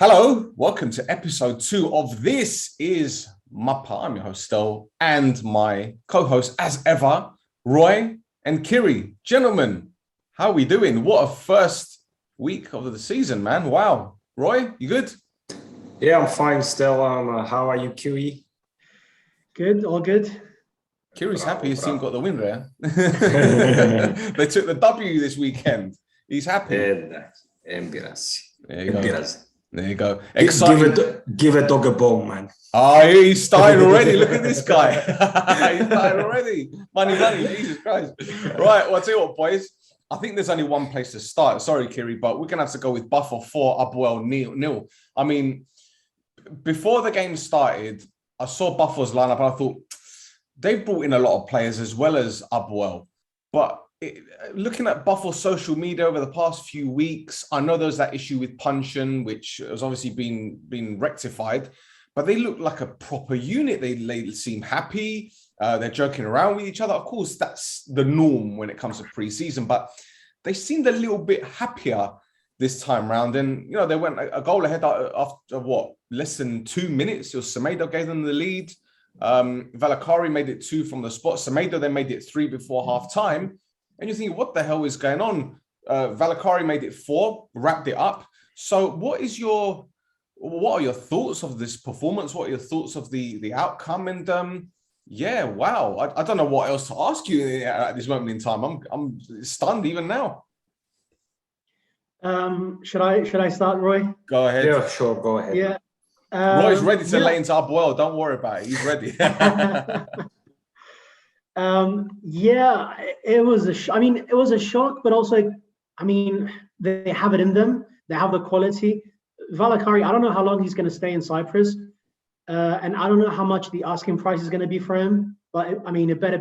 Hello, welcome to episode 2 of This is Mappa. I'm your host, Stel, and my co-host, as ever, Roy and Kyri. Gentlemen, how are we doing? What a first week of the season, man. Wow. Roy, you good? Yeah, I'm fine, Stel. How are you, Kyri? Good, all good. Kyri's happy his team got the win there. They took the W this weekend. He's happy. Embarrassing. There you go. There you go. Give a dog a bone, man. Oh, he's starting already. Look at this guy. He's starting already. Money, Jesus Christ. Right, well, I'll tell you what, boys. I think there's only one place to start. Sorry, Kyri, but we're going to have to go with Pafos 4, Apoel 0. I mean, before the game started, I saw Pafos lineup and I thought, they've brought in a lot of players as well as Apoel. But looking at Pafos social media over the past few weeks, I know there's that issue with Puncheon, which has obviously been rectified, but they look like a proper unit. They seem happy. They're joking around with each other. Of course, that's the norm when it comes to pre-season, but they seemed a little bit happier this time round. And, you know, they went a goal ahead after less than 2 minutes. It was Semedo gave them the lead. Valakari made it 2 from the spot. Semedo then made it 3 before half time. And you think, what the hell is going on? Valakari made it 4, wrapped it up. So what are your thoughts of this performance? What are your thoughts of the outcome? And yeah, wow. I don't know what else to ask you at this moment in time. I'm stunned even now. Should I start, Roy? Go ahead. Yeah, sure. Go ahead. Yeah. Roy's ready to lay into Apoel. Don't worry about it. He's ready. Yeah, it was it was a shock, but also, they have it in them. They have the quality. Valakari, I don't know how long he's going to stay in Cyprus, and I don't know how much the asking price is going to be for him. But it better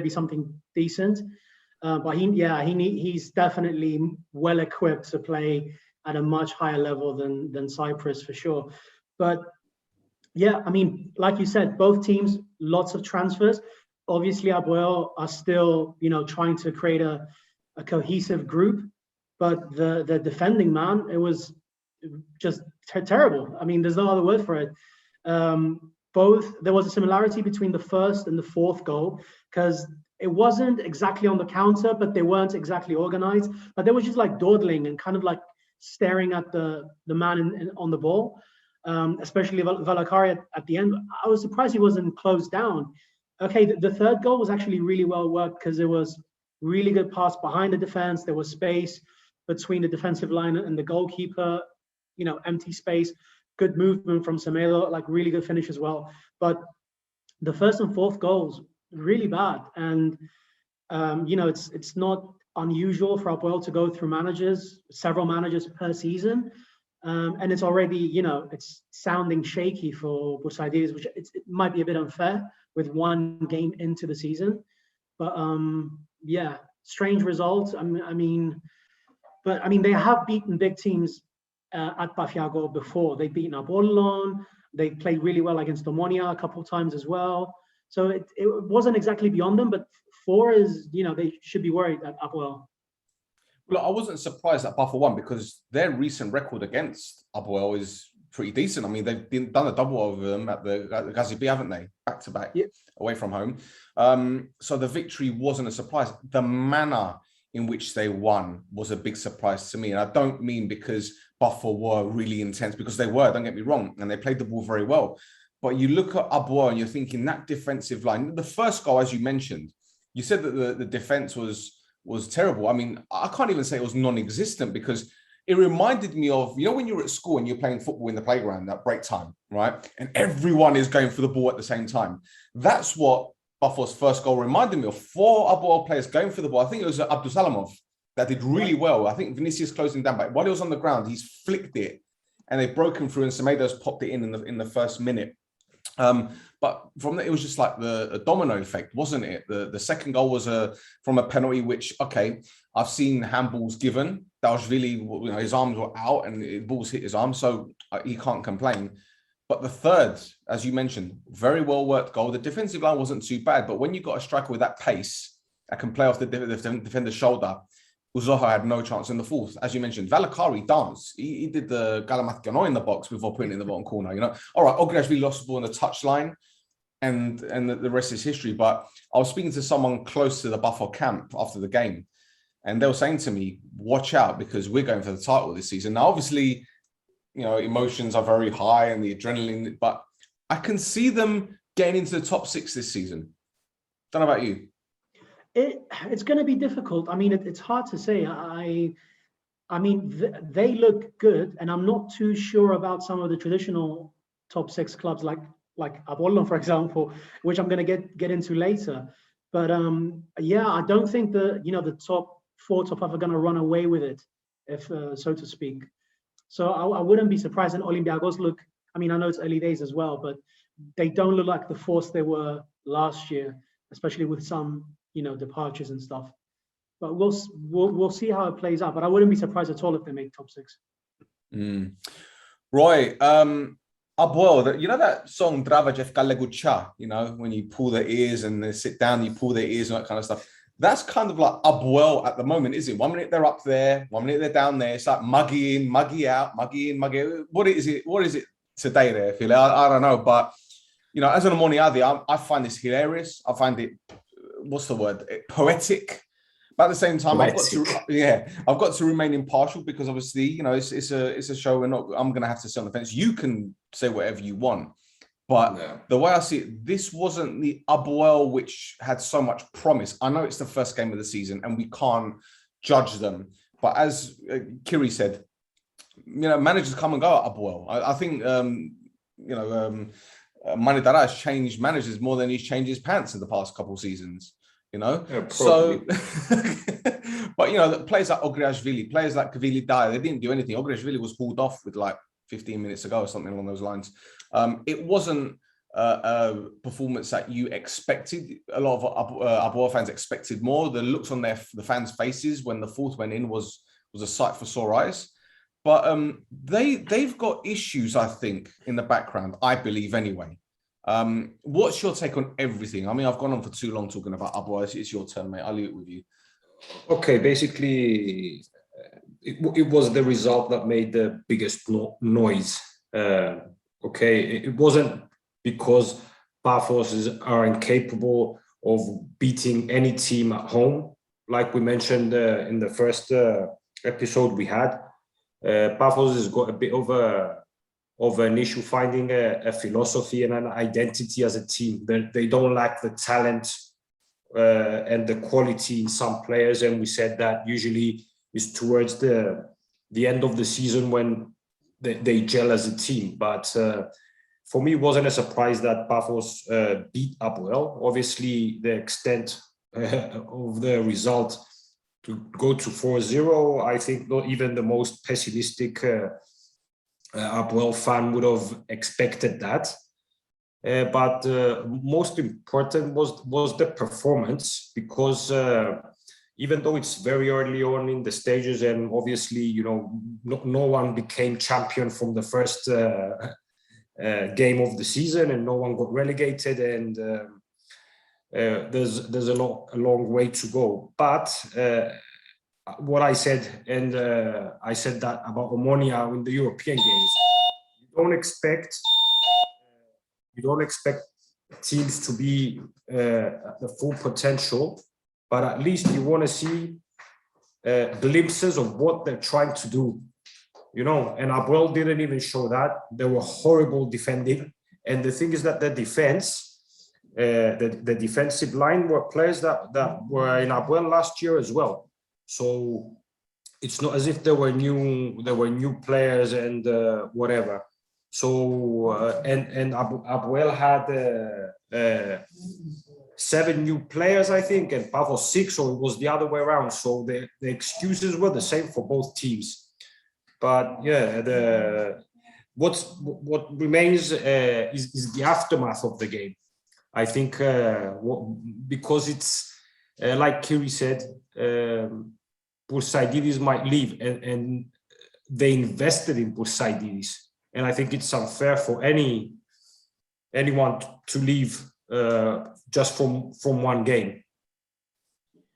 be something decent. But he's definitely well equipped to play at a much higher level than Cyprus for sure. But yeah, like you said, both teams, lots of transfers. Obviously, Apoel are still, trying to create a cohesive group, but the defending, man, it was just terrible. There's no other word for it. There was a similarity between the first and the fourth goal, because it wasn't exactly on the counter, but they weren't exactly organized. But they were just like dawdling and kind of like staring at the man on the ball, especially Valakari at the end. I was surprised he wasn't closed down. Okay, the third goal was actually really well worked because there was really good pass behind the defense. There was space between the defensive line and the goalkeeper, empty space, good movement from Semedo, like really good finish as well. But the first and fourth goals, really bad. And, it's not unusual for Apoel to go through several managers per season. And it's already, it's sounding shaky for Boussaïdis, which it might be a bit unfair with one game into the season. But yeah, strange results. But they have beaten big teams at Pafiago before. They've beaten Apollon. They played really well against Omonia a couple of times as well. So it wasn't exactly beyond them, but 4 is, they should be worried at Apoel. Well, I wasn't surprised that Pafos won because their recent record against Apoel is pretty decent. They've done a double over them at the Gazibi, haven't they? Back to back, away from home. So the victory wasn't a surprise. The manner in which they won was a big surprise to me. And I don't mean because Pafos were really intense, because they were, don't get me wrong, and they played the ball very well. But you look at Apoel and you're thinking that defensive line, the first goal, as you mentioned, you said that the defense was terrible. I can't even say it was non-existent, because it reminded me of, when you were at school and you're playing football in the playground at break time, right? And everyone is going for the ball at the same time. That's what Pafos' first goal reminded me of. 4 Apoel players going for the ball. I think it was Abdusalamov that did really well. I think Vinicius closed him down, but while he was on the ground, he's flicked it and they've broken through, and Semedo's popped it in the first minute. But from that, it was just like the domino effect, wasn't it? The second goal was from a penalty, which, okay, I've seen handballs given. That was really, his arms were out and the balls hit his arm, so he can't complain. But the third, as you mentioned, very well worked goal. The defensive line wasn't too bad, but when you've got a striker with that pace that can play off the defender's shoulder, Uzoho had no chance in the fourth. As you mentioned, Valakari danced. He did the Galamatkano in the box before putting it in the bottom corner. All right, Ogriashvili lost the ball on the touchline, and the rest is history. But I was speaking to someone close to the Buffalo camp after the game, and they were saying to me, "Watch out, because we're going for the title this season." Now, obviously, emotions are very high and the adrenaline, but I can see them getting into the top 6 this season. Don't know about you. It's going to be difficult. I mean, it's hard to say. I mean, they look good, and I'm not too sure about some of the traditional top 6 clubs like Apollon, for example, which I'm going to get into later. But yeah, I don't think the top 4, top 5 are going to run away with it, if so to speak. So I wouldn't be surprised. And Olympiacos look. I mean, I know it's early days as well, but they don't look like the force they were last year, especially with some departures and stuff. But we'll see how it plays out. But I wouldn't be surprised at all if they make top 6. Roy, Apoel, that song Drava Jeff Galegucha, when you pull their ears and they sit down, you pull their ears and that kind of stuff. That's kind of like Apoel at the moment, isn't it? 1 minute they're up there, 1 minute they're down there. It's like muggy in, muggy out, muggy in, muggy out. What is it today there, Phil? I don't know. But, as an Amoniadi, I find this hilarious. I find it, what's the word? Poetic. But at the same time, I've got to remain impartial, because obviously, it's a show. I'm going to have to sit on the fence. You can say whatever you want. But the way I see it, this wasn't the Apoel which had so much promise. I know it's the first game of the season and we can't judge them. But as Kyri said, managers come and go at Apoel. I think, Manidara has changed managers more than he's changed his pants in the past couple of seasons. So, but players like Ogriashvili, players like Kvili Dyer, they didn't do anything. Ogriashvili was hauled off with like 15 minutes ago or something along those lines. It wasn't a performance that you expected. A lot of Apoel fans expected more. The looks on the fans' faces when the fourth went in was a sight for sore eyes. But they've got issues, I think, in the background, I believe anyway. What's your take on everything? I mean, I've gone on for too long talking about Apoel. It's your turn, mate. I'll leave it with you. Okay, basically, it was the result that made the biggest noise. Okay, it wasn't because Pafos are incapable of beating any team at home. Like we mentioned in the first episode we had, Pafos has got a bit of an issue finding a philosophy and an identity as a team. They don't lack the talent and the quality in some players, and we said that usually is towards the end of the season when they gel as a team. But for me, it wasn't a surprise that Pafos beat Apoel. Obviously, the extent of the result to go to 4-0, I think not even the most pessimistic Apoel fan would have expected that. But most important was the performance, because even though it's very early on in the stages, and obviously, no one became champion from the first game of the season, and no one got relegated, and there's a long way to go. But what I said, and I said that about Omonia in the European games, you don't expect teams to be at the full potential, but at least you want to see glimpses of what they're trying to do, and Apoel didn't even show that. They were horrible defending. And the thing is that the defense, the defensive line were players that were in Apoel last year as well. So it's not as if there were new players and whatever. So and Apoel had 7 new players, I think, and Pafos 6, or it was the other way around. So the excuses were the same for both teams. But yeah, what remains is the aftermath of the game. I think because it's like Kyri said, Boursaididis might leave, and they invested in Boursaididis, and I think it's unfair for anyone to leave just from one game.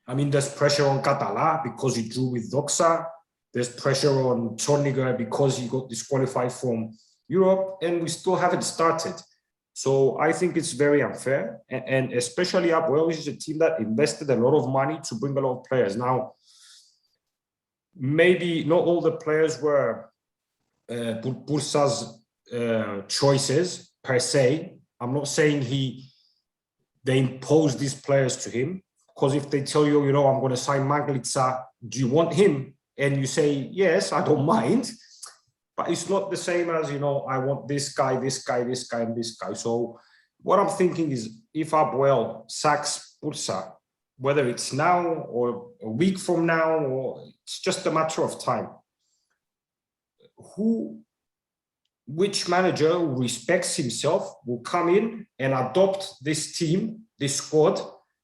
I mean, there's pressure on Catala because he drew with Doxa. There's pressure on Zorniger because he got disqualified from Europe, and we still haven't started. So I think it's very unfair, and especially Apoel, which is a team that invested a lot of money to bring a lot of players. Now, maybe not all the players were Bursa's choices per se. I'm not saying they imposed these players to him, because if they tell you, I'm going to sign Maglica, do you want him? And you say, yes, I don't mind. But it's not the same as, I want this guy, this guy, this guy, and this guy. So what I'm thinking is, if Apoel sacks Bursa, whether it's now or a week from now, or it's just a matter of time, which manager who respects himself will come in and adopt this team, this squad,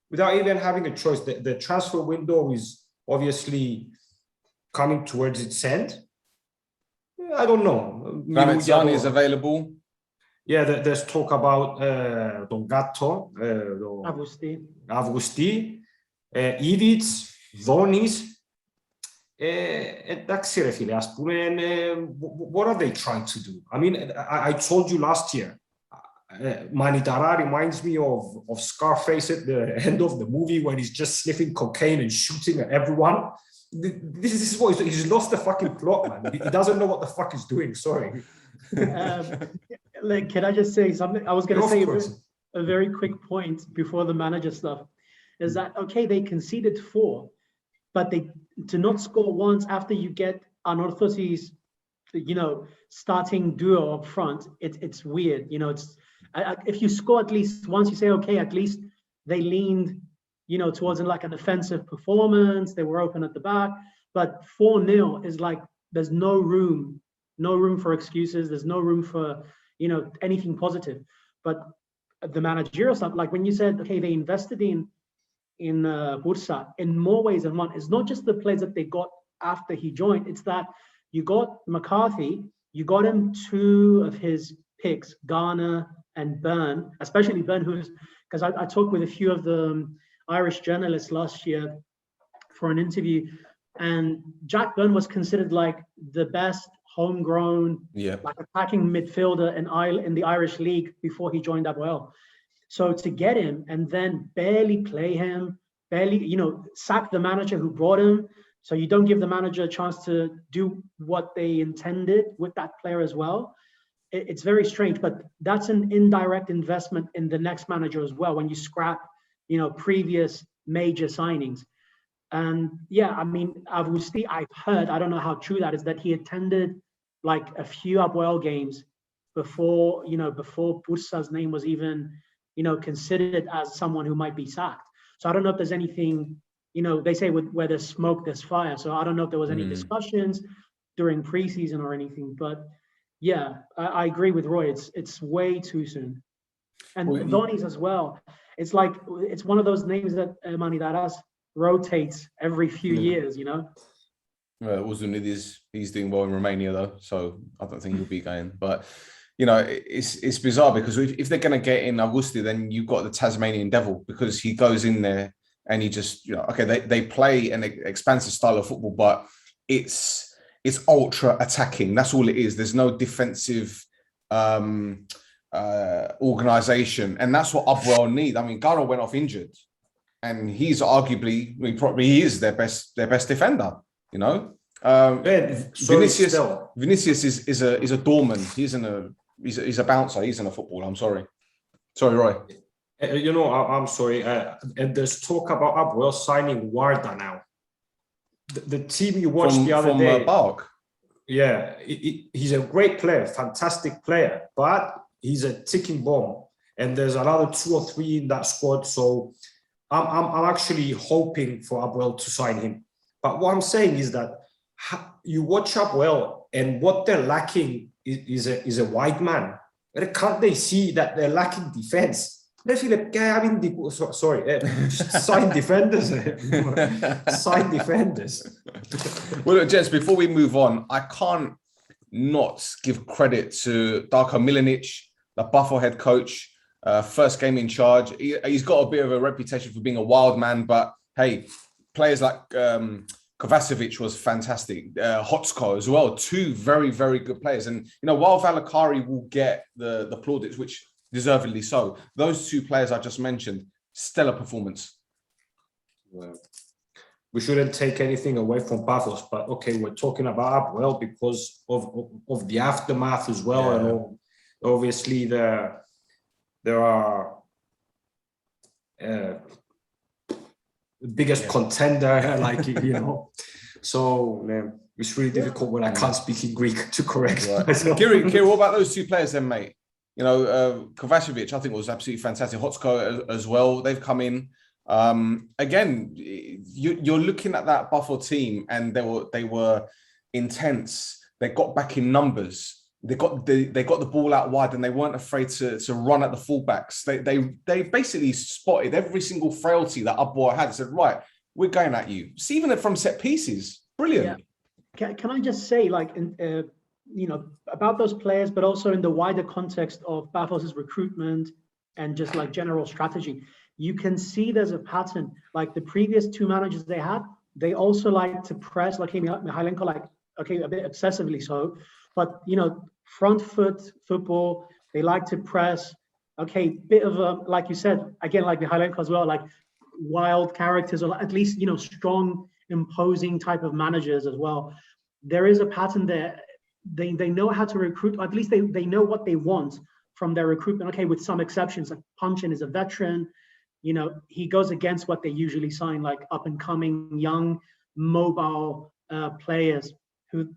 without even having a choice? The transfer window is obviously coming towards its end. I don't know. Ramazani is available. Yeah, there's talk about Don Gatto, Avgusti, Ivic, Donis. Εντάξει ρε φίλε, ας πούμε, what are they trying to do? I mean, I told you last year, Manitara reminds me of Scarface at the end of the movie when he's just sniffing cocaine and shooting at everyone. This is what he's lost the fucking plot, man. He doesn't know what the fuck he's doing. Sorry. Can I just say something? I was going to say a very quick point before the manager stuff is that, okay, they conceded 4, but to not score once after you get Anorthos's, starting duo up front, it's weird. If you score at least once, you say, okay, at least they leaned, towards like an offensive performance. They were open at the back, but 4-0 is like, there's no room for excuses. There's no room for, anything positive. But the managerial stuff, like when you said, okay, they invested in Bursa in more ways than one. It's not just the players that they got after he joined. It's that you got McCarthy, you got him 2 of his picks, Garner and Byrne, especially Byrne, because I talked with a few of the Irish journalists last year for an interview, and Jack Byrne was considered like the best homegrown, like attacking midfielder in the Irish league before he joined Apoel. So to get him and then barely play him, sack the manager who brought him, so you don't give the manager a chance to do what they intended with that player as well. It's very strange, but that's an indirect investment in the next manager as well when you scrap, previous major signings. And I mean, Avgusti, I've heard, I don't know how true that is, that he attended like a few Apoel games before Bursa's name was even, considered as someone who might be sacked. So I don't know if there's anything, they say where there's smoke, there's fire. So I don't know if there was any discussions during preseason or anything, but I agree with Roy. It's way too soon. And Donis as well. It's like, it's one of those names that Manidaras rotates every few years, Well, Uzunidis, he's doing well in Romania though, so I don't think he'll be going. But it's bizarre because if they're going to get in Augusti, then you've got the Tasmanian Devil, because he goes in there and he just, they play an expansive style of football, but it's ultra attacking. That's all it is. There's no defensive organization, and that's what Apoel need. I mean, Garo went off injured, and he's arguably, he is their best defender. Vinicius is a doorman. He's a bouncer. He's in a footballer. I'm sorry, Roy. I'm sorry. And there's talk about Apoel signing Warda now. The team you watched the other day. Bark. Yeah, he's a great player, fantastic player, but he's a ticking bomb. And there's another 2 or 3 in that squad. So I'm actually hoping for Apoel to sign him. But what I'm saying is that you watch Apoel, and what they're lacking is a wide man. Can't they see that they're lacking defense? Sorry, sign defenders. Sign defenders. Well, look, gents, before we move on, I can't not give credit to Darko Milanic, the Buffalo head coach, first game in charge. He's got a bit of a reputation for being a wild man, but hey, players like Kovacevic was fantastic. Hotsko as well. Two very, very good players. And, you know, while Valakari will get the plaudits, which deservedly so, those two players I just mentioned, stellar performance. Well, we shouldn't take anything away from Pafos, but okay, we're talking about Apoel because of the aftermath as well. Yeah. And obviously there are biggest contender, like, you know. So it's really difficult when I can't speak in Greek to correct myself. Kyri, what about those two players then, mate? You know, Kovacevic, I think, was absolutely fantastic. Hotsko as well. They've come in. Again, you're looking at that Buffalo team, and they were intense. They got back in numbers. They got the ball out wide, and they weren't afraid to run at the fullbacks. They basically spotted every single frailty that Apoel had and said, right, we're going at you. See, even from set pieces, brilliant. Yeah. Can I just say, like, you know, about those players, but also in the wider context of Pafos's recruitment and just like general strategy, you can see there's a pattern. Like the previous two managers they had, they also like to press, like Mihailenko, like, okay, a bit excessively so, but, you know, front foot football, they like to press. Okay, bit of a, like you said, again, like Mihailenko as well, like wild characters, or at least, you know, strong, imposing type of managers as well. There is a pattern there. They know how to recruit, or at least they know what they want from their recruitment. Okay, with some exceptions, like Punchin is a veteran. You know, he goes against what they usually sign, like up and coming, young, mobile players who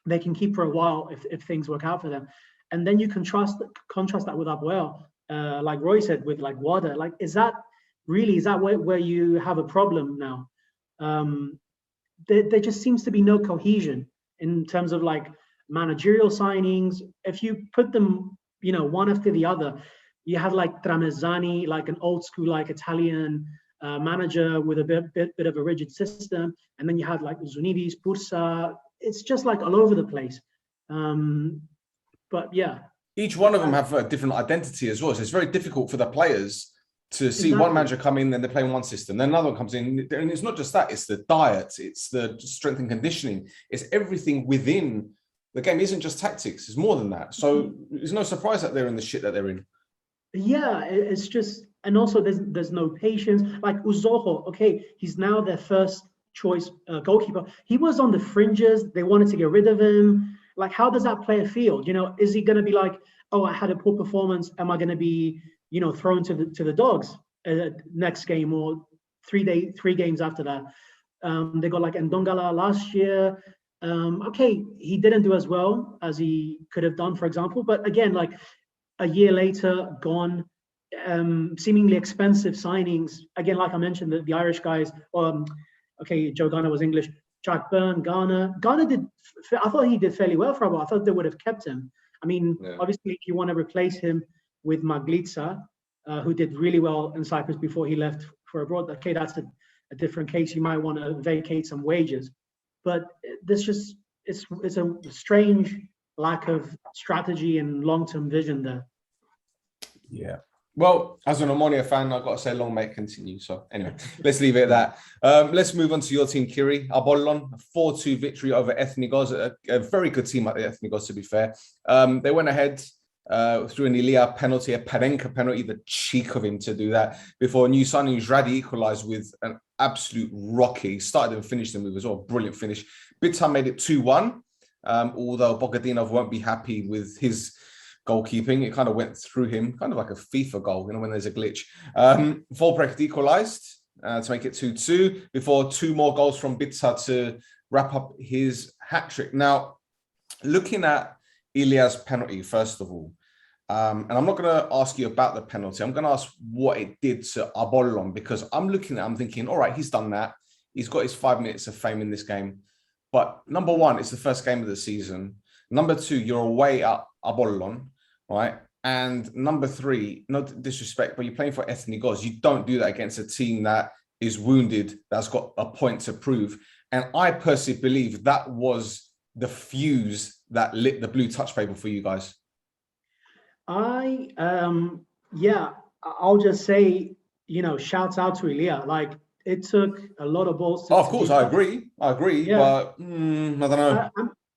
they can keep for a while if things work out for them. And then you contrast that with Apoel, like Roy said, with like Wada. Like, is that where you have a problem now? There just seems to be no cohesion in terms of like managerial signings. If you put them, you know, one after the other, you had like Tramezzani, like an old school, like Italian manager with a bit of a rigid system. And then you had like Zunidis, Pursa. It's just like all over the place. But yeah. Each one of them have a different identity as well. So it's very difficult for the players to see one manager come in and they're playing one system, then another one comes in, and it's not just that, it's the diet, it's the strength and conditioning, it's everything within the game. It isn't just tactics, it's more than that. So it's no surprise that they're in the shit that they're in. Yeah, it's just, and also there's no patience. Like Uzoho, okay, he's now their first choice goalkeeper. He was on the fringes, they wanted to get rid of him. Like, how does that player feel? You know, is he going to be like, oh, I had a poor performance, am I going to be, you know, thrown to the dogs next game, or three games after that? They got like Ndongala last year. Okay, he didn't do as well as he could have done, for example. But again, like a year later, gone. Seemingly expensive signings. Again, like I mentioned, the Irish guys. Okay, Joe Garner was English. Jack Byrne, Garner did. I thought he did fairly well for a while. I thought they would have kept him. I mean, obviously, if you want to replace him with Maglica, who did really well in Cyprus before he left for abroad, okay, that's a different case. You might want to vacate some wages. But this just, it's a strange lack of strategy and long-term vision there. Yeah. Well, as an Omonia fan, I've got to say long may it continue. So anyway, let's leave it at that. Let's move on to your team, Kyri. Apollon, a 4-2 victory over Ethnikos, a very good team at the Ethnikos, to be fair. They went ahead through an Ilia penalty, a Parenka penalty, the cheek of him to do that, before new signing Zradi equalised with an absolute rocket. He started and finished the move as well. Brilliant finish. Bitar made it 2-1, although Bogadinov won't be happy with his goalkeeping. It kind of went through him, kind of like a FIFA goal, you know, when there's a glitch. Volbrecht equalised to make it 2-2 before two more goals from Bitar to wrap up his hat-trick. Now, looking at Ilia's penalty, first of all, and I'm not going to ask you about the penalty. I'm going to ask what it did to Apollon, because I'm looking at it, I'm thinking, all right, he's done that. He's got his 5 minutes of fame in this game. But number one, it's the first game of the season. Number two, you're away at Apollon, right? And number three, no disrespect, but you're playing for Ethnikos. You don't do that against a team that is wounded, that's got a point to prove. And I personally believe that was the fuse that lit the blue touch paper for you guys. I'll just say, you know, shouts out to Ilia. Like, it took a lot of balls. Of course, I agree. Yeah. But I don't know.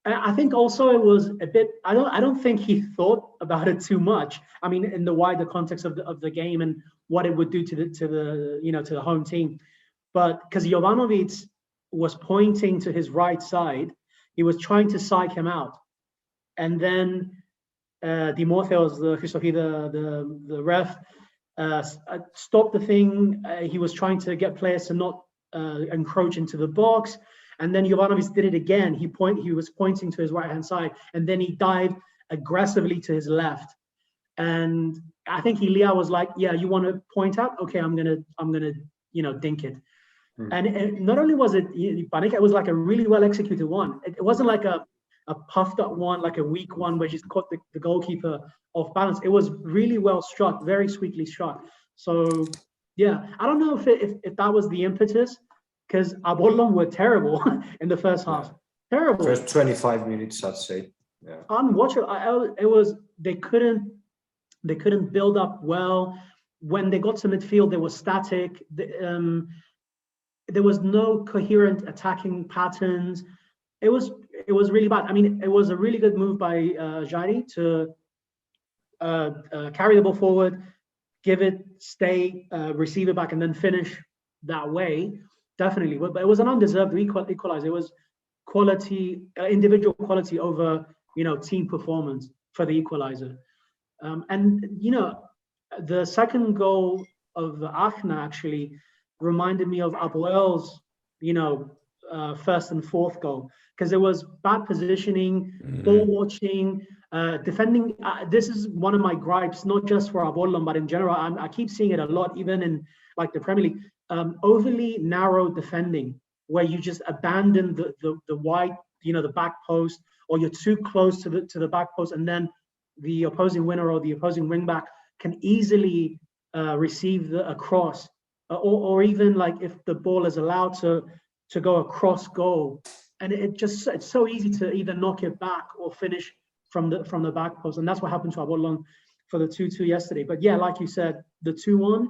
I think also it was a bit. I don't think he thought about it too much. I mean, in the wider context of the game and what it would do to the home team. But because Jovanovic was pointing to his right side, he was trying to psych him out, and then Dimortheos, the ref, stopped the thing. He was trying to get players to not encroach into the box, and then Jovanovic did it again. He was pointing to his right hand side, and then he dived aggressively to his left. And I think Ilya was like, "Yeah, you want to point out? Okay, I'm gonna dink it." And not only was it Panika, it was like a really well executed one. It wasn't like a puffed up one, like a weak one where she's caught the goalkeeper off balance. It was really well struck, very sweetly struck. So yeah, I don't know if that was the impetus, because Apollon were terrible in the first half. Terrible. First 25 minutes, I'd say. Yeah. Unwatchable. It was they couldn't build up well. When they got to midfield, they were static. There was no coherent attacking patterns. It was really bad. I mean, it was a really good move by Kyri to carry the ball forward, give it, stay, receive it back, and then finish that way. Definitely, but it was an undeserved equalizer. It was quality, individual quality over team performance for the equalizer. And the second goal of the Aachen actually reminded me of Apoel's, first and fourth goal, because there was bad positioning, ball watching, defending. This is one of my gripes, not just for Apollon, but in general. I keep seeing it a lot, even in like the Premier League. Overly narrow defending, where you just abandon the wide, the back post, or you're too close to the back post, and then the opposing winner or the opposing wing back can easily receive a cross. Or even like if the ball is allowed to go across goal, and it's so easy to either knock it back or finish from the back post, and that's what happened to Apollon for the 2-2 yesterday. But yeah, like you said, the 2-1.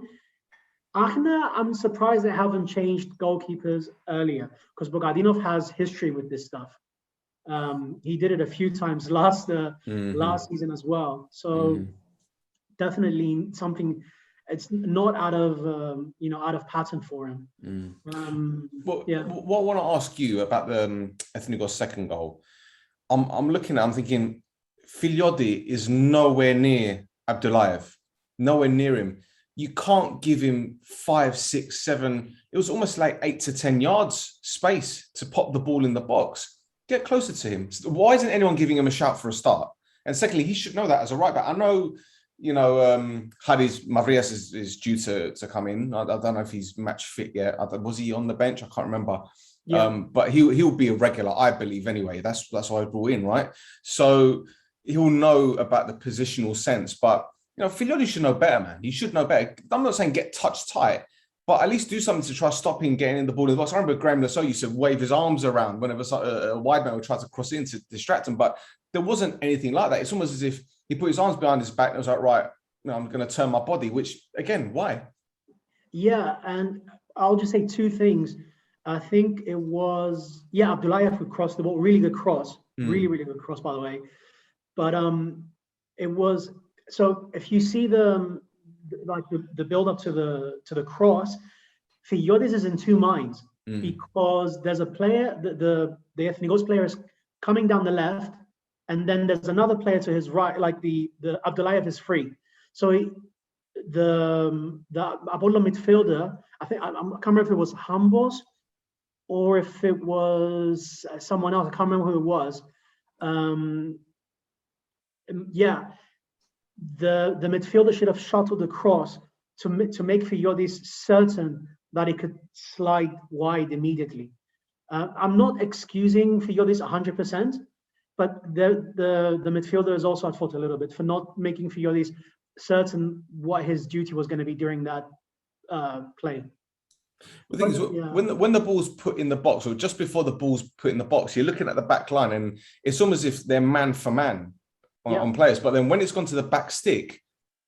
Aachen, I'm surprised they haven't changed goalkeepers earlier, because Bogadinov has history with this stuff. He did it a few times last season as well. So definitely something. It's not out of pattern for him. Yeah. What I want to ask you about the Ethnikos second goal, I'm thinking Filiodi is nowhere near Abdullayev, nowhere near him. You can't give him 5, 6, 7. It was almost like 8 to 10 yards space to pop the ball in the box. Get closer to him. Why isn't anyone giving him a shout for a start? And secondly, he should know that as a right back. I know. Haris Mavrias is due to come in. I don't know if he's match fit yet. Was he on the bench? I can't remember. Yeah. But he'll be a regular, I believe, anyway. That's why I brought in, right? So he'll know about the positional sense. But Filiodi should know better, man. He should know better. I'm not saying get touch tight, but at least do something to try stopping getting in the ball in the box. I remember Graham Lasso used to wave his arms around whenever a wide man would try to cross in to distract him, but there wasn't anything like that. It's almost as if he put his arms behind his back and was like, right, I'm going to turn my body, which, again, why? Yeah, and I'll just say two things. I think it was, Abdullayev would cross the ball. Really good cross. Really, really good cross, by the way. But it was, so if you see the build up to the cross, Filiodis is in two minds, because there's a player, the Ethnikos player is coming down the left, and then there's another player to his right, like the Abdullayev is free. So the Apollon midfielder, I can't remember if it was Hambos or if it was someone else. I can't remember who it was. The midfielder should have shuttled across to make Filiodis certain that he could slide wide immediately. I'm not excusing Filiodis 100%, but the midfielder is also at fault a little bit for not making Filiodis certain what his duty was going to be during that play. The thing is, when the ball's put in the box, or just before the ball's put in the box, you're looking at the back line, and it's almost as if they're man for man on players. But then when it's gone to the back stick,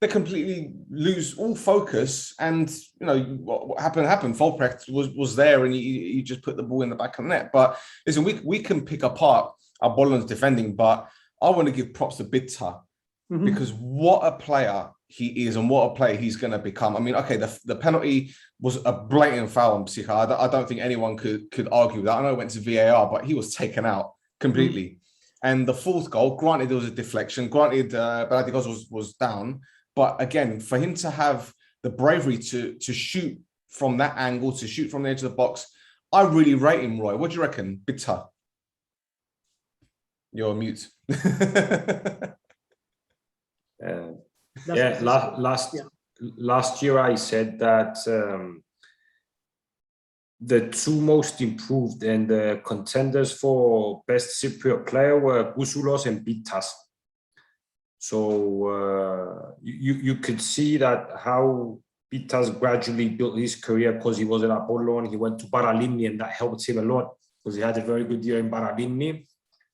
they completely lose all focus, and what happened. Volprecht was there, and you just put the ball in the back of the net. But listen, we can pick apart Apollon's defending, but I want to give props to Bitta, because what a player he is and what a player he's going to become. I mean, okay, the penalty was a blatant foul on Psycha. I don't think anyone could argue with that. I know it went to VAR, but he was taken out completely. And the fourth goal, granted, there was a deflection. Granted, Ethnikos was down. But again, for him to have the bravery to shoot from that angle, to shoot from the edge of the box, I really rate him, Roy. What do you reckon? Bitter. You're on mute. Last year I said that the two most improved and the contenders for best Cypriot player were Boussoulos and Bittas. So you could see that how Bittas gradually built his career, because he was at Apollon. He went to Paralimni, and that helped him a lot because he had a very good year in Paralimni.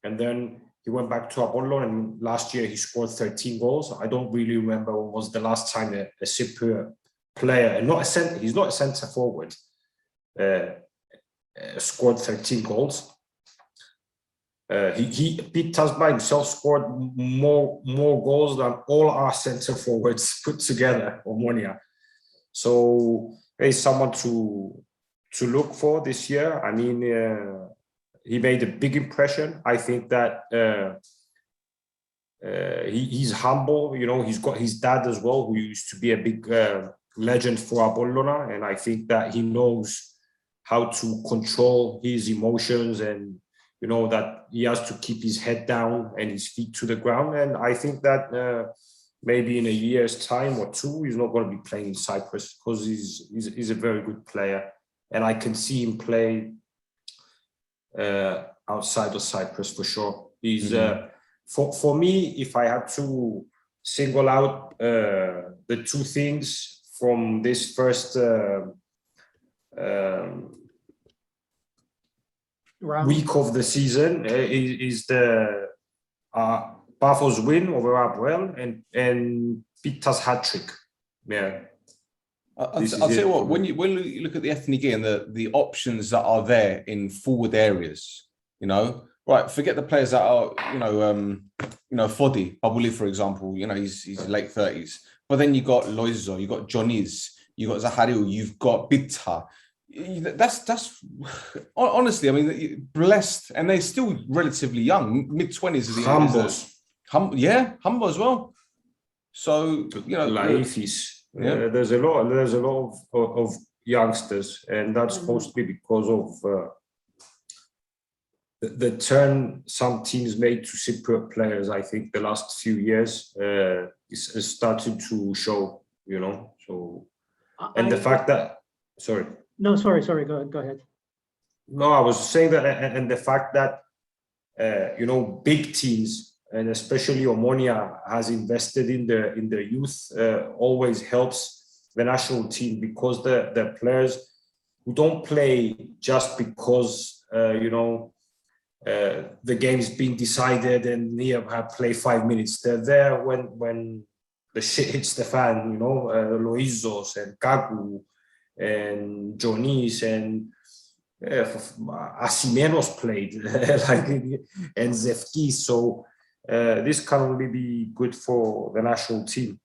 And then he went back to Apollon, and last year he scored 13 goals. I don't really remember when was the last time a Cypriot player, and he's not a centre forward, scored 13 goals. Bittas by himself scored more goals than all our centre forwards put together, Omonia. So he's someone to look for this year. I mean, he made a big impression. I think that he's humble. He's got his dad as well, who used to be a big legend for Apollon, and I think that he knows how to control his emotions, and that he has to keep his head down and his feet to the ground. And I think that maybe in a year's time or two, he's not going to be playing in Cyprus, because he's a very good player, and I can see him play outside of Cyprus for sure. He's for me, if I had to single out the two things from this first week of the season, is the Pafos win over Apoel and Bittas hat trick. Yeah. I'll tell you what, when you look at the Ethnikos and the options that are there in forward areas, right, forget the players that are, Fodi, Babuli, for example, he's late 30s. But then you got Loizo, you got Jonis, you got Zahariu, you've got Bitta. That's honestly, I mean, blessed, and they're still relatively young, mid-20s. Humble as well. So, Laifis. There's a lot of youngsters, and that's mostly because of the turn some teams made to Cypriot players. I think the last few years is started to show, So, and the fact that, sorry. No, sorry. Go ahead. No, I was saying that, and the fact that big teams, and especially Omonia, has invested in the youth, always helps the national team, because the players who don't play just because the game's been decided and have play 5 minutes. They're there when the shit hits the fan. Loizos and Kaku and Jonis and Asimenos played and Zefki. So this can only be good for the national team,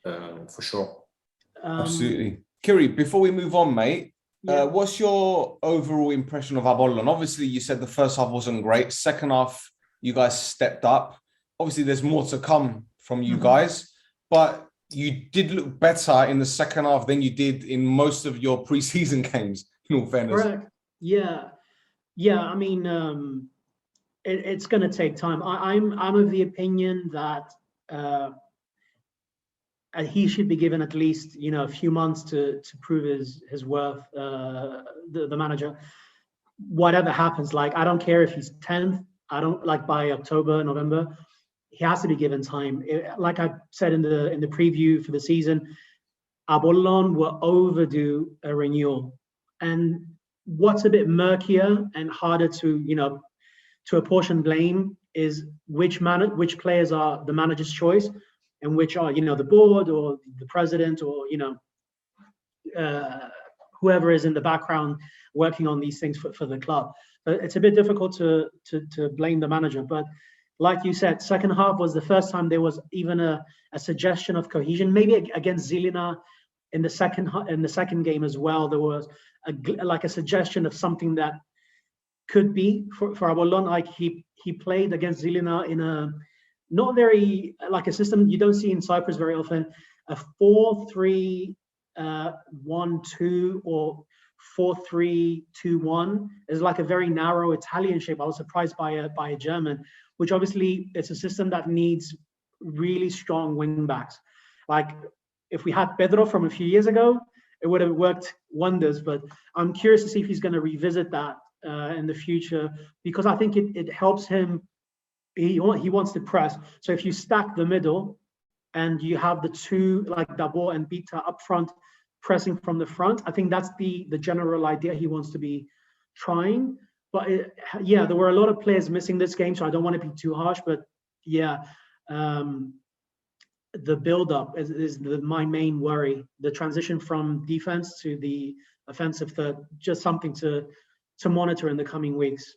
for sure. Absolutely. Kyri, before we move on, mate, what's your overall impression of Apollon? Obviously, you said the first half wasn't great. Second half, you guys stepped up. Obviously, there's more to come from you guys, but you did look better in the second half than you did in most of your preseason games, in all fairness. Correct. Yeah. I mean, it's going to take time. I'm of the opinion that he should be given at least a few months to prove his worth. The manager, whatever happens, I don't care if he's 10th. I don't by October, November. He has to be given time. Like I said in the preview for the season, Apollon were overdue a renewal. And what's a bit murkier and harder to apportion blame is which players are the manager's choice in which are, the board or the president or, whoever is in the background working on these things for the club. But it's a bit difficult to blame the manager. But like you said, second half was the first time there was even a suggestion of cohesion. Maybe against Žilina in the second game as well, there was a suggestion of something that could be for Apollon. Like he played against Žilina in a not very like a system you don't see in Cyprus very often, a 4-3-1-2 or 4-3-2-1 is like a very narrow Italian shape. I was surprised by a German, which obviously it's a system that needs really strong wing backs. Like if we had Pedro from a few years ago, it would have worked wonders. But I'm curious to see if he's going to revisit that in the future, because I think it helps him. He wants to press. So if you stack the middle and you have the two like Dabo and Bita up front pressing from the front, I think that's the general idea he wants to be trying. But there were a lot of players missing this game, so I don't want to be too harsh. But the build-up is my main worry. The transition from defense to the offensive third, just something to monitor in the coming weeks.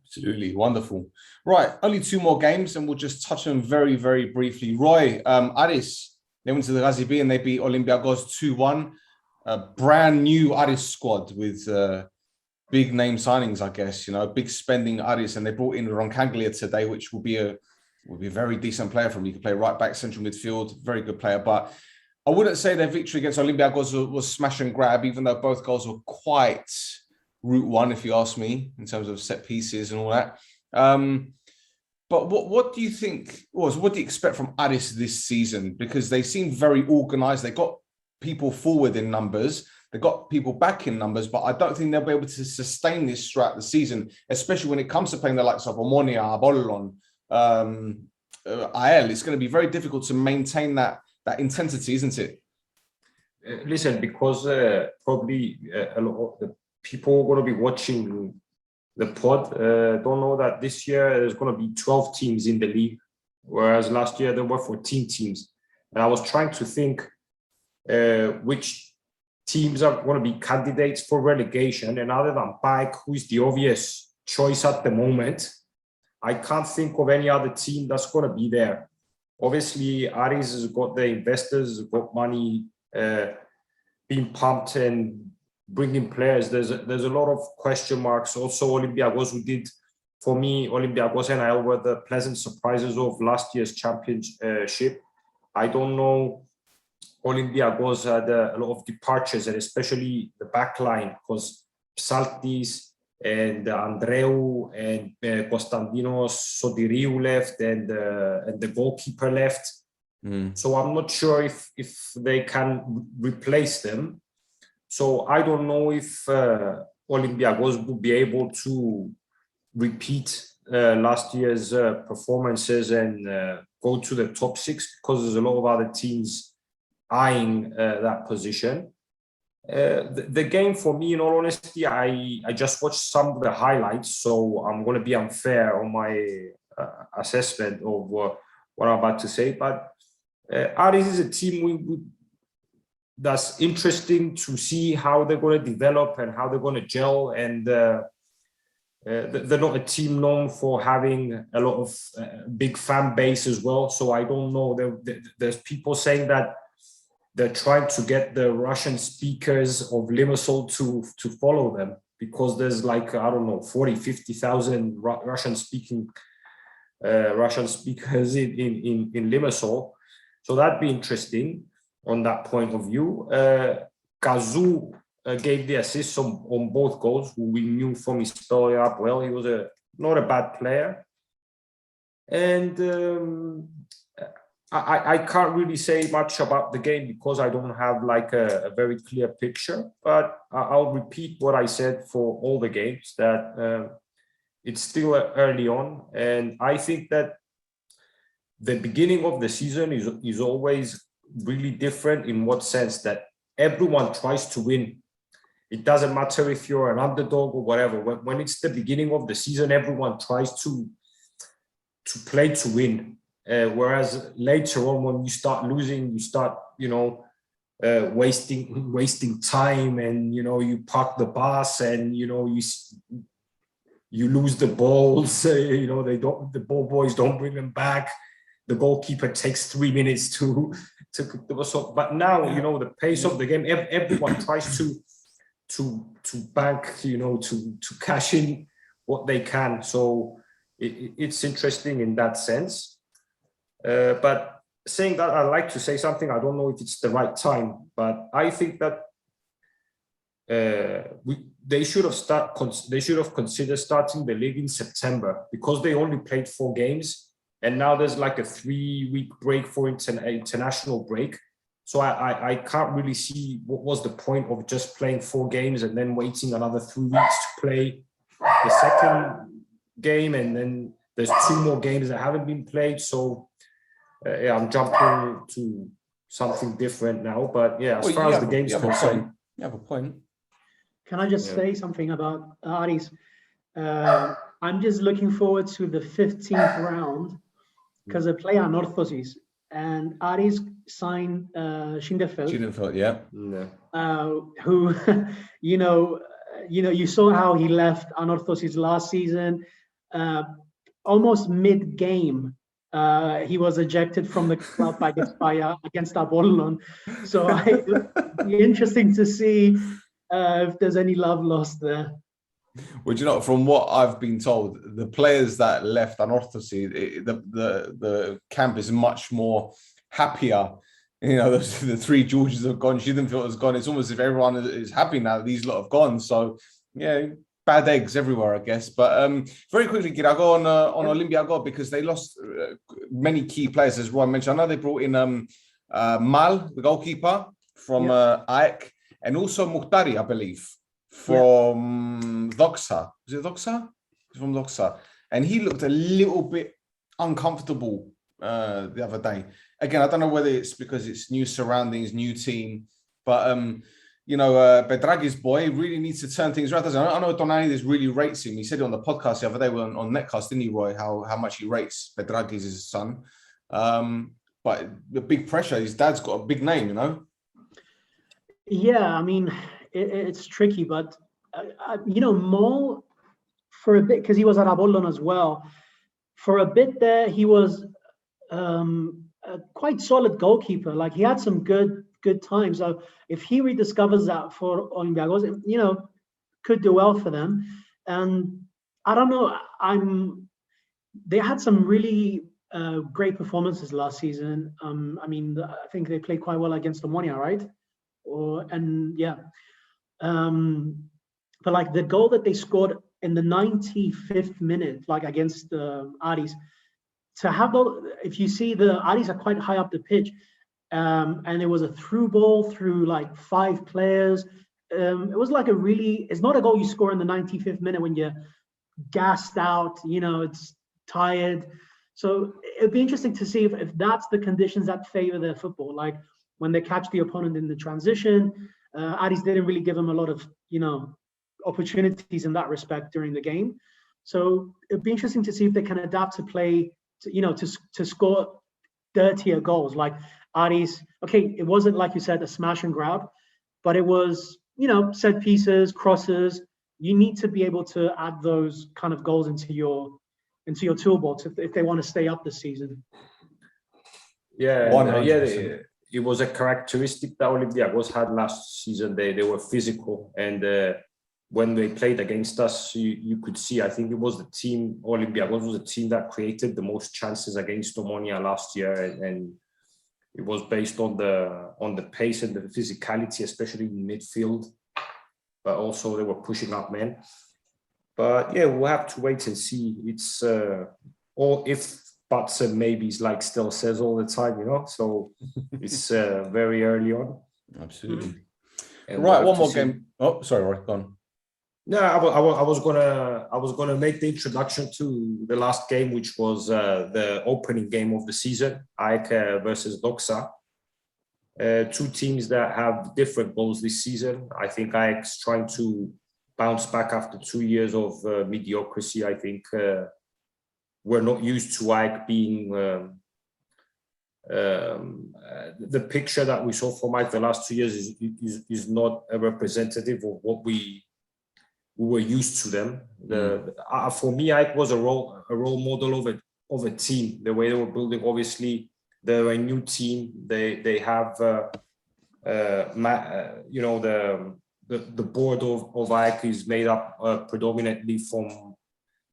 Absolutely wonderful. Right, only two more games, and we'll just touch on very, very briefly. Roy, Aris, they went to the Ghazi B and they beat Olympiacos 2-1. A brand new Aris squad with big name signings, I guess. Big spending Aris, and they brought in Roncaglia today, which will be a very decent player from him. He can play right back, central midfield, very good player. But I wouldn't say their victory against Olympiacos was smash and grab, even though both goals were quite Route 1, if you ask me, in terms of set pieces and all that. But what do you think, what do you expect from Aris this season? Because they seem very organised. They got people forward in numbers. They got people back in numbers, but I don't think they'll be able to sustain this throughout the season, especially when it comes to playing the likes of Omonia, Apollon, Apoel. It's going to be very difficult to maintain that intensity, isn't it? Listen, because probably a lot of the people going to be watching the pod don't know that this year there's going to be 12 teams in the league, whereas last year there were 14 teams. And I was trying to think which teams are going to be candidates for relegation, and other than PAEK, who is the obvious choice at the moment, I can't think of any other team that's going to be there. Obviously, Aris has got the investors, got money being pumped and bringing players. There's a lot of question marks. Also, Olympiacos, who did, for me, Olympiacos and Apoel were the pleasant surprises of last year's championship. I don't know. Olympiacos had a lot of departures, and especially the back line, because Psaltis and Andreu and Konstantinos Sotiriou left, and the goalkeeper left. So I'm not sure if they can replace them. So I don't know if Olympiacos will be able to repeat last year's performances and go to the top 6, because there's a lot of other teams eyeing that position. The game, for me, in all honesty, I just watched some of the highlights, so I'm going to be unfair on my assessment of what I'm about to say. But Aris is a team that's interesting to see how they're going to develop and how they're going to gel. And they're not a team known for having a lot of big fan base as well. So I don't know. There's people saying that they're trying to get the Russian speakers of Limassol to follow them, because there's like, I don't know, 40, 50,000 Russian speakers in Limassol. So that'd be interesting on that point of view. Kazoo gave the assists on both goals, who we knew from his story up well. He was not a bad player. And I can't really say much about the game because I don't have like a very clear picture, but I'll repeat what I said for all the games, that it's still early on. And I think that the beginning of the season is always really different, in what sense that everyone tries to win. It doesn't matter if you're an underdog or whatever. When it's the beginning of the season, everyone tries to play to win. Whereas later on, when you start losing, you start, wasting time, and you park the bus, and you lose the balls. The ball boys don't bring them back. The goalkeeper takes 3 minutes to cook the ball. But now, the pace of the game, everyone tries to bank, to cash in what they can. So it's interesting in that sense. But saying that, I'd like to say something. I don't know if it's the right time, but I think that they should have considered starting the league in September, because they only played 4 games, and now there's like a 3-week break for international break. So I can't really see what was the point of just playing 4 games and then waiting another 3 weeks to play the second game, and then there's 2 more games that haven't been played. So I'm jumping to something different now. But as far as the game's concerned, you have a point. Can I just say something about Aris? I'm just looking forward to the 15th round, because they play Anorthosis, and Aris signed Schindefeld. Schindefeld, yeah. Who, you saw how he left Anorthosis last season. Almost mid-game, he was ejected from the club against Apollon. So it'll be interesting to see if there's any love lost there. Well, from what I've been told, the players that left Anorthosis, the camp is much more happier. The 3 Georges have gone, Schindefeld has gone. It's almost as if everyone is happy now that these lot have gone. So, bad eggs everywhere, I guess. But very quickly, Kyri, I go on Olympiacos, because they lost many key players, as Roy mentioned. I know they brought in Mal, the goalkeeper from AEK, and also Muhtari, I believe, from Doxa. Is it Doxa? From Doxa. And he looked a little bit uncomfortable the other day. Again, I don't know whether it's because it's new surroundings, new team, but Bedragi's boy really needs to turn things around. I know Donanides really rates him. He said it on the podcast the other day on Netcast, didn't he, Roy? How much he rates Bedragi's his son. But the big pressure. His dad's got a big name, Yeah, I mean, it's tricky, but Mol, for a bit, because he was at Apollon as well, for a bit there, he was a quite solid goalkeeper. Like, he had some good times. So if he rediscovers that for Olympiacos, could do well for them. And I don't know, they had some really great performances last season. I think they played quite well against Omonia, right? But like the goal that they scored in the 95th minute, like against Aris, to have if you see, the Aris are quite high up the pitch, and it was a through ball through like 5 players. It was like it's not a goal you score in the 95th minute when you're gassed out, it's tired. So it'd be interesting to see if that's the conditions that favor their football. Like when they catch the opponent in the transition, Aris didn't really give them a lot of, opportunities in that respect during the game. So it'd be interesting to see if they can adapt to play, to score dirtier goals. Like Aris, okay, it wasn't, like you said, a smash and grab, but it was, set pieces, crosses. You need to be able to add those kind of goals into your toolbox if they want to stay up this season. It was a characteristic that Olympiacos had last season. They were physical, and when they played against us, you could see, I think it was the team, Olympiacos was a team that created the most chances against Omonia last year, and it was based on the pace and the physicality, especially in midfield, but also they were pushing up men. But we'll have to wait and see. It's or if buts and maybes, like Stel says all the time, so it's very early on. Absolutely. Right, one more game. Oh, sorry, Roy, go on. No, I was gonna make the introduction to the last game, which was the opening game of the season, AEK versus Doxa. 2 teams that have different goals this season. I think AEK's trying to bounce back after 2 years of mediocrity. I think we're not used to AEK being the picture that we saw from Mike the last 2 years is not a representative of what we were used to them. For me, Ike was a role model of a team. The way they were building, obviously, they're a new team. They have you know, the board of Ike is made up predominantly from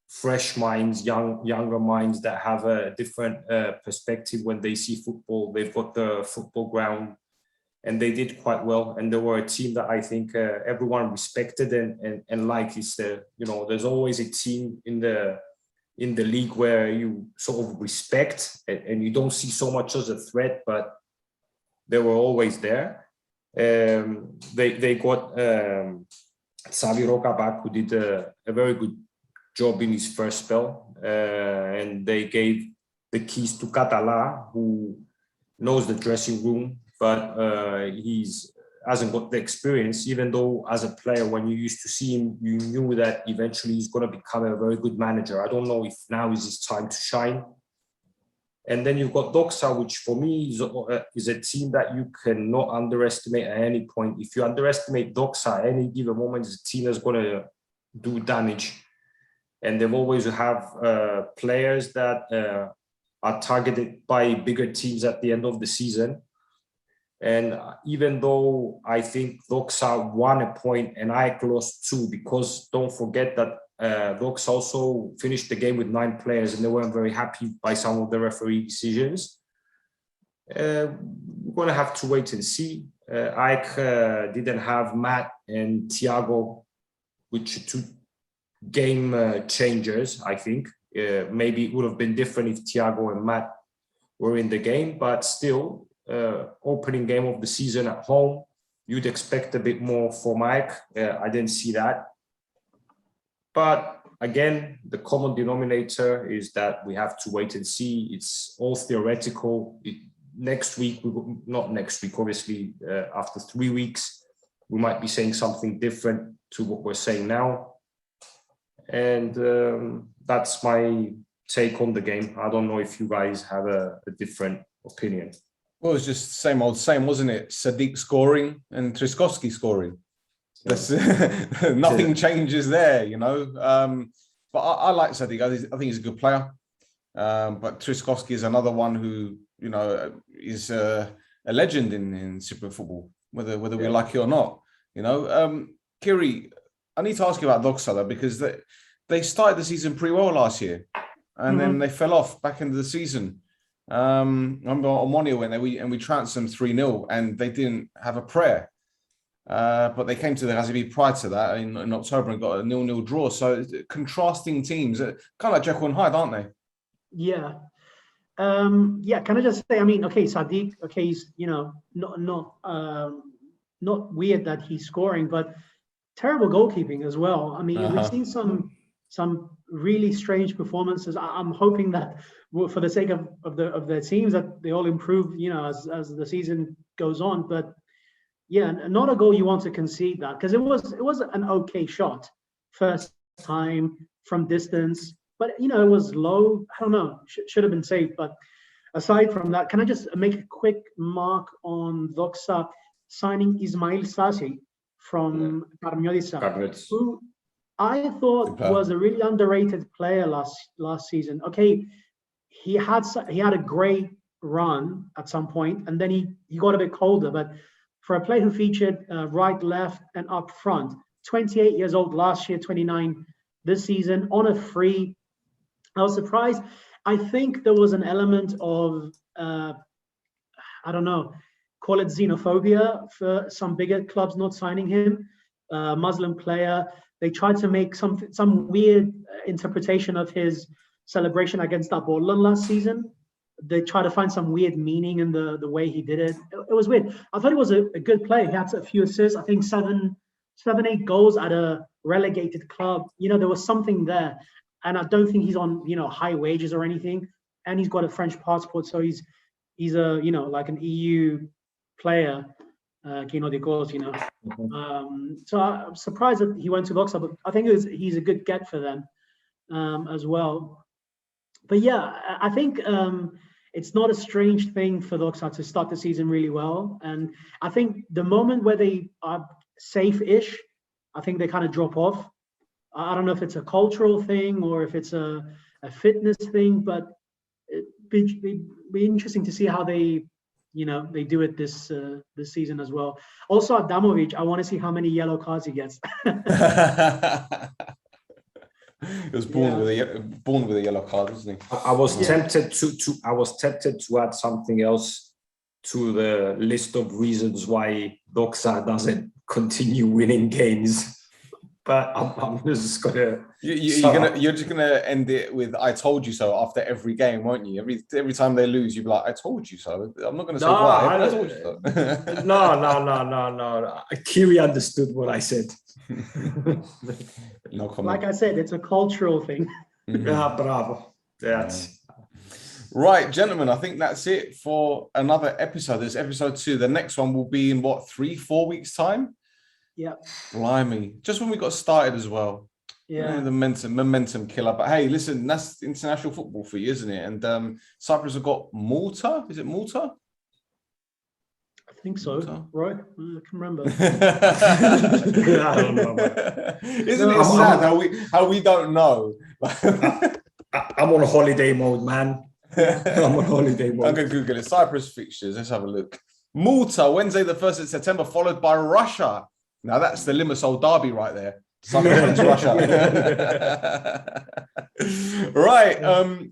fresh minds, younger minds that have a different perspective when they see football. They've got the football ground, and they did quite well. And they were a team that I think everyone respected and liked. It's you know, there's always a team in the league where you sort of respect and you don't see so much as a threat, but they were always there. They got Xavi Roca back, who did a very good job in his first spell, and they gave the keys to Catala, who knows the dressing room, but he's hasn't got the experience, even though as a player, when you used to see him, you knew that eventually he's going to become a very good manager. I don't know if now is his time to shine. And then you've got Doxa, which for me is a team that you cannot underestimate at any point. If you underestimate Doxa at any given moment, it's a team that's going to do damage. And they've always have players that are targeted by bigger teams at the end of the season. And even though I think Doxa won a point and Ike lost 2, because don't forget that Doxa also finished the game with 9 players and they weren't very happy by some of the referee decisions. We're going to have to wait and see. Ike didn't have Matt and Thiago, which are 2 game changers, I think. Maybe it would have been different if Thiago and Matt were in the game, but still, opening game of the season at home, you'd expect a bit more from Mike. I didn't see that. But again, the common denominator is that we have to wait and see. It's all theoretical. Next week, not next week, obviously, after 3 weeks, we might be saying something different to what we're saying now. And that's my take on the game. I don't know if you guys have a different opinion. Well, it was just same old same, wasn't it? Sadiq scoring and Trzaskowski scoring. That's nothing changes there, you know. But I like Sadiq. I think he's a good player. But Trzaskowski is another one who, you know, is a legend in Cypriot football, whether we like it or not. You know, Kyri, I need to ask you about Doxa though, because they started the season pretty well last year, and then they fell off back into the season. I remember on 1-0 when we trounced them 3-0, and they didn't have a prayer. But they came to the Gazibi prior to that in October and got a 0-0 draw. So contrasting teams, kind of like Jekyll and Hyde, aren't they? Yeah. Can I just say, I mean, okay, Sadiq, okay, he's, you know, not weird that he's scoring, but terrible goalkeeping as well. I mean, we've seen some really strange performances. I'm hoping that for the sake of the teams that they all improve, you know, as the season goes on. But yeah, not a goal you want to concede that, because it was an okay shot first time from distance, but you know, it was low. I don't know, should have been saved. But aside from that, can I just make a quick mark on Doxa signing Ismail Sassi from Karmiotissa, who I thought was a really underrated player last season. Okay, he had a great run at some point, and then he got a bit colder. But for a player who featured right, left, and up front, 28 years old last year, 29 this season, on a free, I was surprised. I think there was an element of I don't know, call it xenophobia for some bigger clubs not signing him. Muslim player. They tried to make some weird interpretation of his celebration against Apollon last season. They tried to find some weird meaning in the way he did it. It was weird. I thought he was a good player. He had a few assists. I think 7-8 goals at a relegated club. You know, there was something there. And I don't think he's on, you know, high wages or anything. And he's got a French passport, so he's a, you know, like an EU player. Ethnikos, you know. So I'm surprised that he went to Doxa, but I think he's a good get for them as well. But yeah, I think it's not a strange thing for Doxa to start the season really well. And I think the moment where they are safe-ish, I think they kind of drop off. I don't know if it's a cultural thing or if it's a fitness thing, but it'd be interesting to see how they do it this season as well. Also, Adamovic, I want to see how many yellow cards he gets. He was born with a yellow card, wasn't he? I was tempted to add something else to the list of reasons why Doxa doesn't continue winning games. But I'm just gonna. You're just gonna end it with "I told you so" after every game, won't you? Every time they lose, you'll be like, "I told you so." I'm not gonna say why. I told you so. No. Kyri understood what I said. No comment. Like I said, it's a cultural thing. Yeah, bravo. That's right, gentlemen. I think that's it for another episode. This episode 2. The next one will be in 3-4 weeks' time. Yeah. Blimey. Just when we got started as well. Yeah. The momentum killer. But hey, listen, that's international football for you, isn't it? And Cyprus have got Malta. Is it Malta? I think so. Malta? Right? I can remember. I don't know. Isn't it sad how we don't know? I'm on holiday mode, man. I'm on holiday mode. I'm going to Google it. Cyprus fixtures. Let's have a look. Malta, Wednesday, the 1st of September, followed by Russia. Now that's the Limassol derby right there. Cyprus Russia. Right.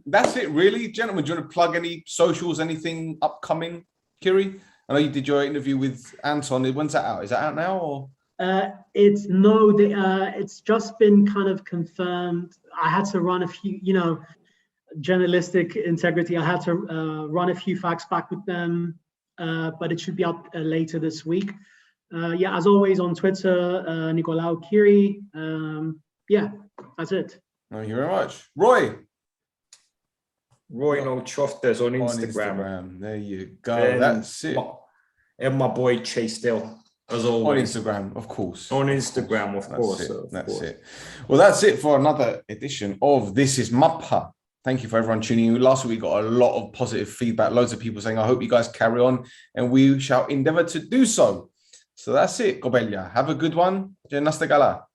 That's it, really. Gentlemen, do you want to plug any socials, anything upcoming? Kyri? I know you did your interview with Anton. When's that out? Is that out now? Or? It's just been kind of confirmed. I had to run a few, journalistic integrity. I had to run a few facts back with them, but it should be out later this week. As always on Twitter, Nicolau Kyri. That's it. Thank you very much. Roy No Choftes on Instagram. There you go. That's it. And my boy Chase Stel, as always. On Instagram, of course. On Instagram, of course. That's it. Well, that's it for another edition of This Is Mappa. Thank you for everyone tuning in. Last week we got a lot of positive feedback. Loads of people saying, I hope you guys carry on, and we shall endeavor to do so. So that's it, Gobelia. Have a good one. Gala.